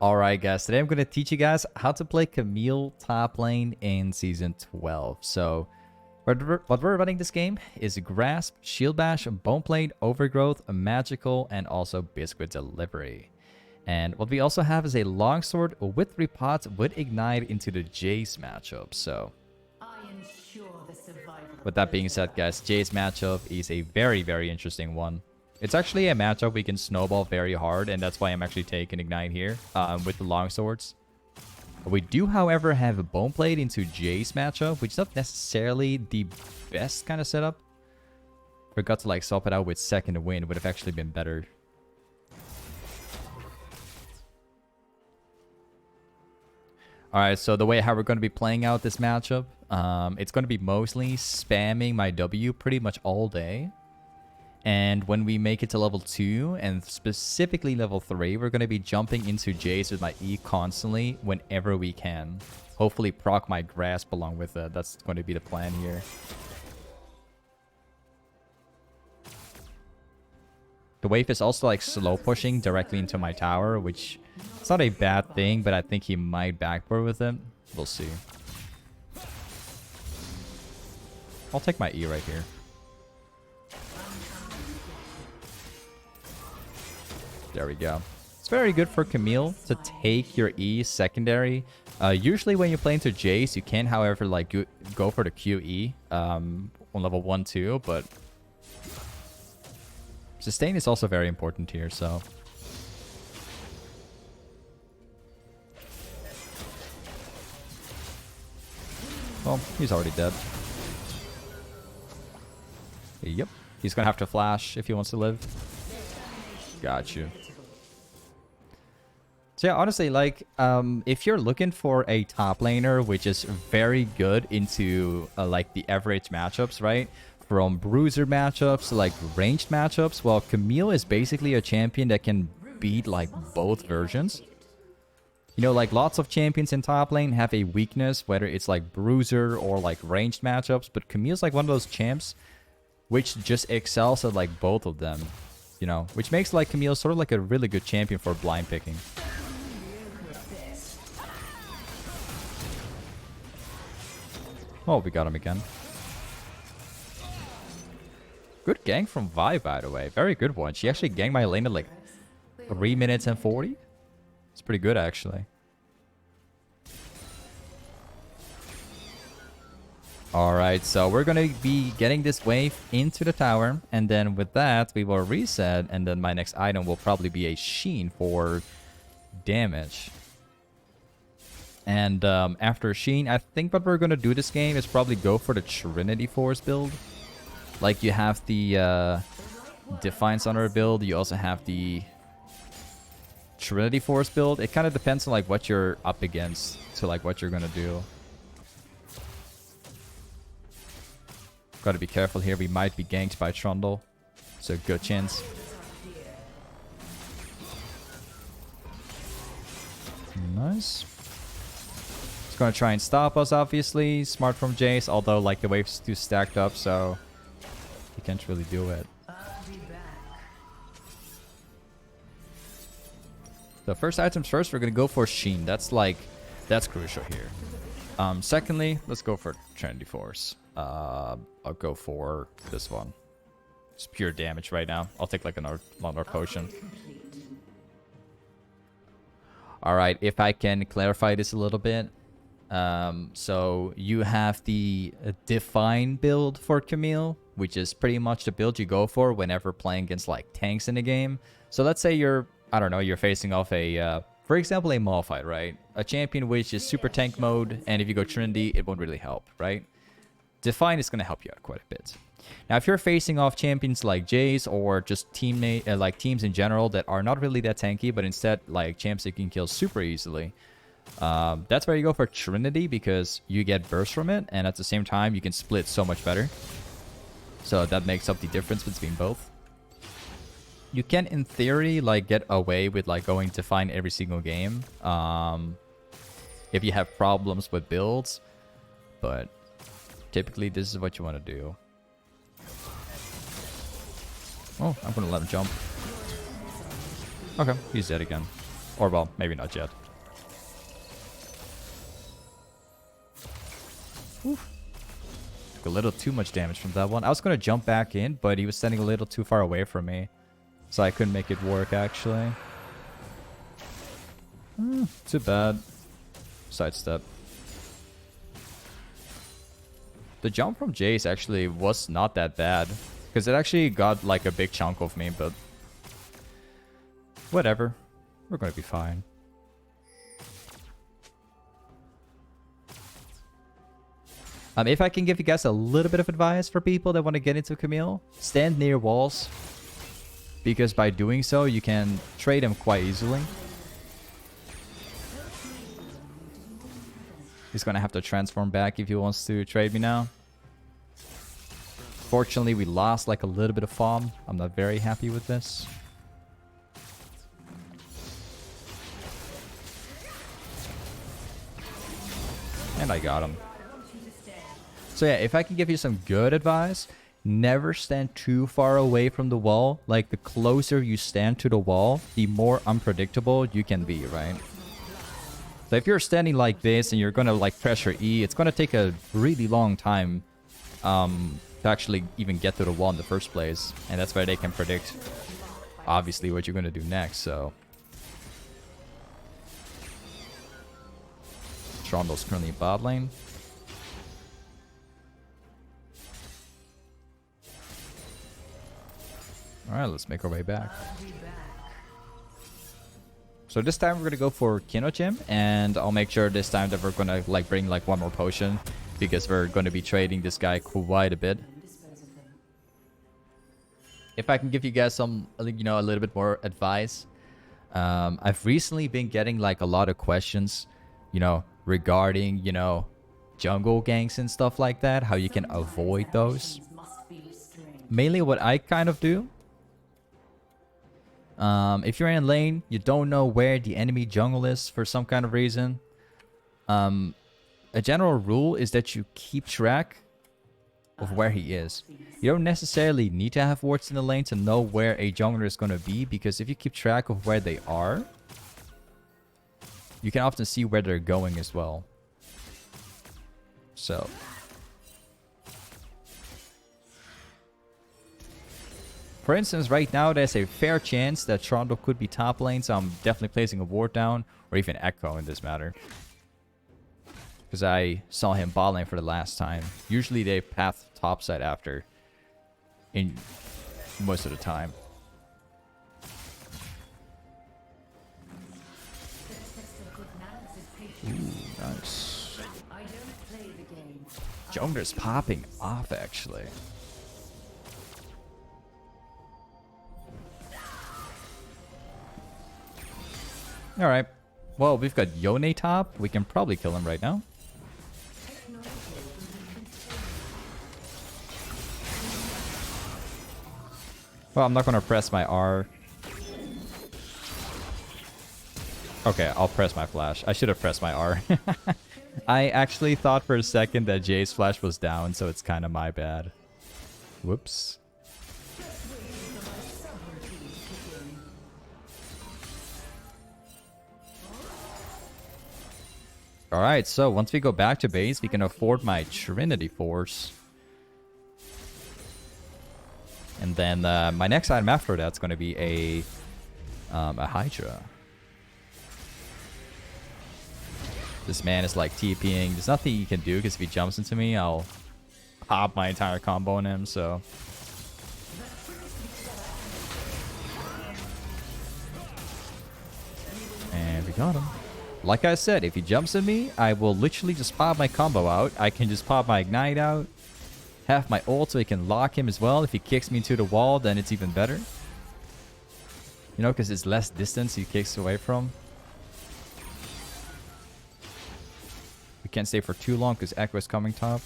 Alright guys, today I'm going to teach you guys how to play Camille top lane in Season 12. So, what we're running this game is Grasp, Shield Bash, Bone Plate, Overgrowth, Magical, and also Biscuit Delivery. And what we also have is a Longsword with 3 pots with Ignite into the Jace matchup. So, with that being said guys, Jace matchup is a very interesting one. It's actually a matchup we can snowball very hard, and that's why I'm actually taking Ignite here with the longswords. We do, however, have a Bone Plate into Jace matchup, which is not necessarily the best kind of setup. Forgot to like swap it out with Second Wind, would have actually been better. Alright, so the way how we're going to be playing out this matchup, it's going to be mostly spamming my W pretty much all day. And when we make it to level 2, and specifically level 3, we're going to be jumping into Jace with my E constantly whenever we can. Hopefully proc my Grasp along with it. That's going to be the plan here. The wave is also like slow pushing directly into my tower, which is not a bad thing, but I think he might backboard with it. We'll see. I'll take my E right here. There we go. It's very good for Camille to take your E secondary. Usually when you play into Jace, you can, however, like go for the QE on level 1, 2, but sustain is also very important here, so. Well, he's already dead. Yep. He's gonna have to flash if he wants to live. Got you. So yeah, honestly, like, if you're looking for a top laner which is very good into like the average matchups, right? From bruiser matchups to like ranged matchups, well, Camille is basically a champion that can beat like both versions. You know, like lots of champions in top lane have a weakness, whether it's like bruiser or like ranged matchups, but Camille's like one of those champs which just excels at like both of them. You know, which makes like Camille sort of like a really good champion for blind picking. Oh, we got him again. Good gank from Vi, by the way. Very good one. She actually ganked my lane at like 3 minutes and 40. It's pretty good, actually. Alright, so we're going to be getting this wave into the tower. And then with that, we will reset. And then my next item will probably be a Sheen for damage. And after Sheen, I think what we're going to do this game is probably go for the Trinity Force build. Like you have the Defiance Honor build. You also have the Trinity Force build. It kind of depends on like what you're up against to like what you're going to do. Gotta be careful here. We might be ganked by Trundle. So good chance. Nice. It's gonna try and stop us, obviously. Smart from Jace, although like the wave's too stacked up, so he can't really do it. So first items first, we're gonna go for Sheen. That's crucial here. Secondly, let's go for Trinity Force. I'll go for this one. It's pure damage right now. I'll take like another potion. Alright, if I can clarify this a little bit. So you have the Define build for Camille, which is pretty much the build you go for whenever playing against like tanks in the game. So let's say you're, I don't know, you're facing off a, for example, a Malphite, right? A champion which is super tank mode, and if you go Trinity, it won't really help, right? Define is going to help you out quite a bit. Now, if you're facing off champions like Jace or just like teams in general that are not really that tanky, but instead like champs that you can kill super easily, that's where you go for Trinity because you get burst from it, and at the same time you can split so much better. So that makes up the difference between both. You can, in theory, like get away with like going Define every single game if you have problems with builds, but typically this is what you want to do. Oh, I'm gonna let him jump. Okay, he's dead again. Or, well, maybe not yet. Oof. Took a little too much damage from that one. I was going to jump back in, but he was standing a little too far away from me. So I couldn't make it work, actually. Too bad. Sidestep. The jump from Jace actually was not that bad. Because it actually got like a big chunk of me, but... whatever. We're going to be fine. If I can give you guys a little bit of advice for people that want to get into Camille, stand near walls. Because by doing so, you can trade him quite easily. He's going to have to transform back if he wants to trade me now. Fortunately, we lost like a little bit of farm. I'm not very happy with this. And I got him. So yeah, if I can give you some good advice, never stand too far away from the wall. Like, the closer you stand to the wall, the more unpredictable you can be, right? So if you're standing like this and you're going to like pressure E, it's going to take a really long time to actually even get to the wall in the first place. And that's where they can predict, obviously, what you're going to do next, so... Trundle's currently bot lane. Alright, let's make our way back. So this time we're gonna go for Kinochim, and I'll make sure this time that we're gonna like bring like one more potion, because we're gonna be trading this guy quite a bit. If I can give you guys some, you know, a little bit more advice, I've recently been getting like a lot of questions, you know, regarding, you know, jungle ganks and stuff like that, how you can avoid those. Mainly what I kind of do, if you're in lane, you don't know where the enemy jungle is for some kind of reason, a general rule is that you keep track of where he is. You don't necessarily need to have wards in the lane to know where a jungler is going to be, because if you keep track of where they are, you can often see where they're going as well. So... for instance, right now, there's a fair chance that Trundle could be top lane, so I'm definitely placing a ward down, or even Echo in this matter. Because I saw him bot lane for the last time. Usually they path topside after, in most of the time. Ooh, nice. Jungler's popping off, actually. Alright. Well, we've got Yone top. We can probably kill him right now. Well, I'm not going to press my R. Okay, I'll press my flash. I should have pressed my R. I actually thought for a second that Jay's flash was down, so it's kind of my bad. Whoops. Alright, so once we go back to base, we can afford my Trinity Force. And then my next item after that's going to be a hydra. This man is like TPing. There's nothing he can do, because if he jumps into me, I'll pop my entire combo on him, so... and we got him. Like I said, if he jumps at me, I will literally just pop my combo out. I can just pop my ignite out. Have my ult so he can lock him as well. If he kicks me into the wall, then it's even better. You know, because it's less distance he kicks away from. We can't stay for too long because Echo is coming top.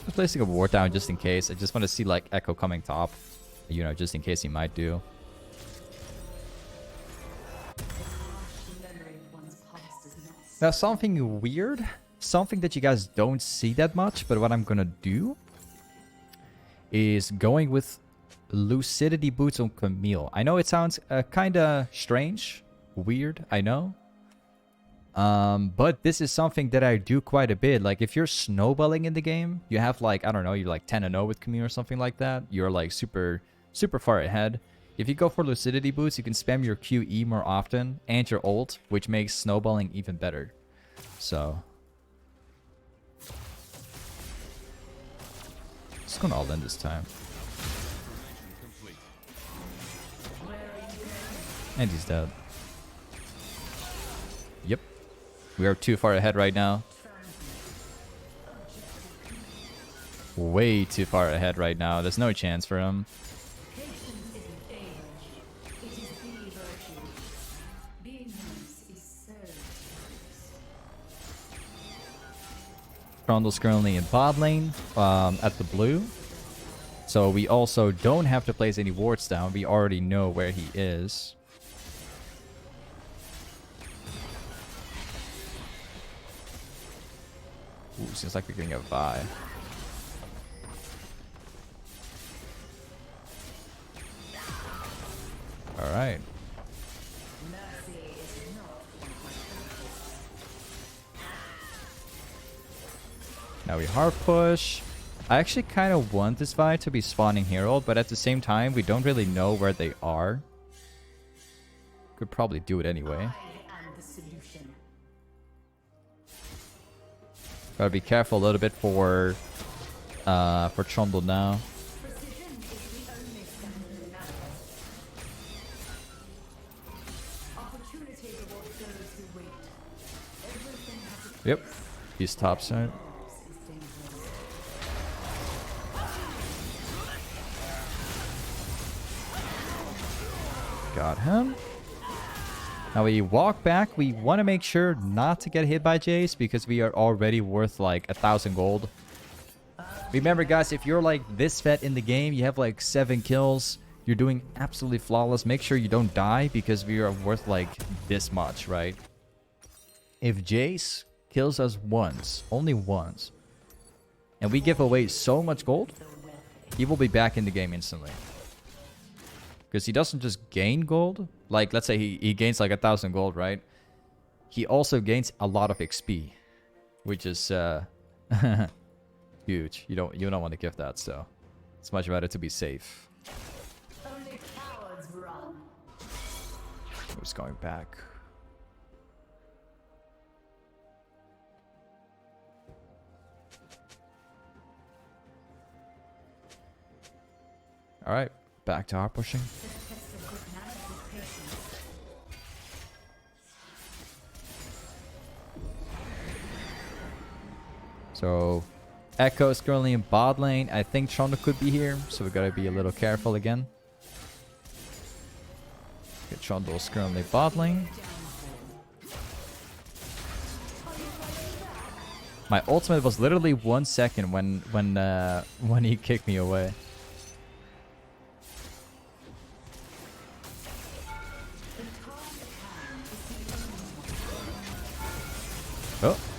Just placing a ward down just in case. I just want to see like Echo coming top. You know, just in case he might do. Now, something weird, something that you guys don't see that much, but what I'm gonna do is going with lucidity boots on Camille. I know it sounds kind of strange, weird, I know. But this is something that I do quite a bit. Like if you're snowballing in the game, you have like, I don't know, you're like 10-0 with Camille or something like that. You're like super far ahead. If you go for lucidity boots, you can spam your QE more often and your ult, which makes snowballing even better. So it's going all in this time. And he's dead. Yep. We are too far ahead right now. Way too far ahead right now. There's no chance for him. Trundle's currently in bot lane at the blue. So we also don't have to place any wards down. We already know where he is. Ooh, seems like we're getting a Vi. Alright. Now we hard push. I actually kind of want this Vi to be spawning Herald, but at the same time, we don't really know where they are. Could probably do it anyway. Gotta be careful a little bit for Trundle now. Yep, he's topside. Got him. Now we walk back. We want to make sure not to get hit by Jace because we are already worth like 1,000 gold. Remember guys, if you're like this fat in the game, you have like 7 kills, you're doing absolutely flawless. Make sure you don't die because we are worth like this much, right? If Jace kills us once, only once, and we give away so much gold, he will be back in the game instantly. Because he doesn't just gain gold. Like, let's say he gains like 1,000 gold, right? He also gains a lot of XP. Which is huge. You don't want to give that, so it's much better to be safe. Only cowards run. Who's going back? Alright. Back to hard pushing. So Echo is currently in bot lane. I think Trundle could be here, so we gotta be a little careful again. Okay, Trundle is currently bot lane. My ultimate was literally 1 second when he kicked me away.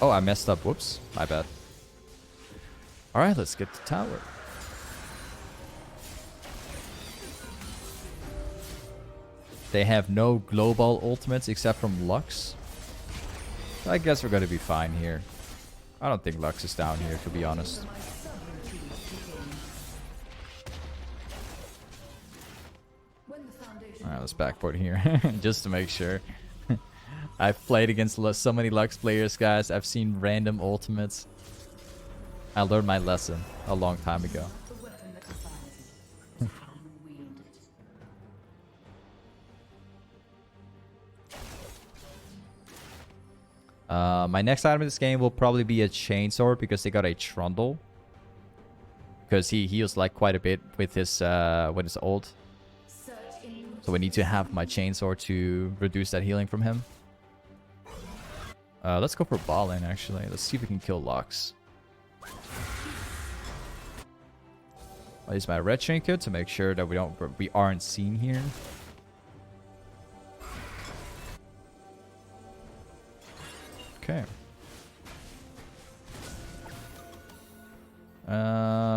Oh, I messed up. Whoops. My bad. Alright, let's get the tower. They have no global ultimates except from Lux. I guess we're gonna be fine here. I don't think Lux is down here, to be honest. Alright, let's backboard here, just to make sure. I've played against so many Lux players, guys. I've seen random ultimates. I learned my lesson a long time ago. My next item in this game will probably be a chainsword because they got a Trundle. Because he heals like quite a bit with his ult. So we need to have my chainsword to reduce that healing from him. Let's go for Ballin actually. Let's see if we can kill Lux. I'll use my red trinket to make sure that we aren't seen here. Okay.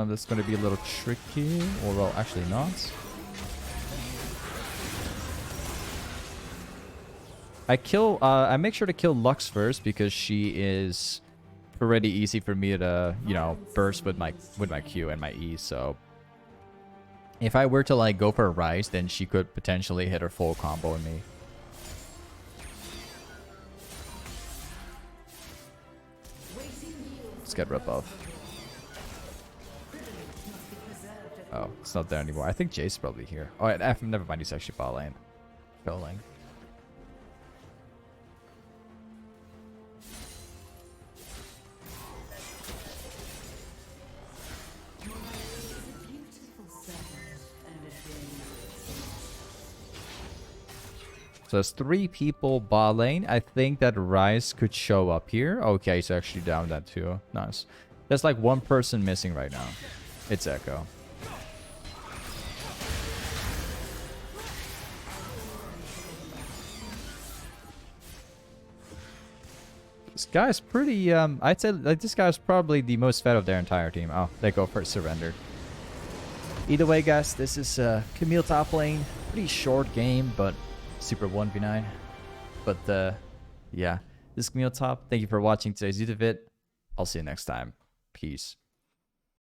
That's going to be a little tricky. Or, well, actually not. I make sure to kill Lux first because she is pretty easy for me to, you know, burst with my Q and my E. So if I were to like go for a Rise, then she could potentially hit her full combo on me. Let's get rid of. Oh, it's not there anymore. I think Jace's probably here. Oh, never mind. He's actually bot lane. Trolling. So there's 3 people bot lane. I think that Rise could show up here. Okay, he's actually down that too. Nice. There's like 1 person missing right now. It's Echo. This guy's pretty, I'd say like this guy's probably the most fed of their entire team. Oh, they go for surrender. Either way, guys, this is Camille top lane. Pretty short game, but super 1v9. But yeah, this is Camille top. Thank you for watching today's YouTube vid. I'll see you next time. Peace.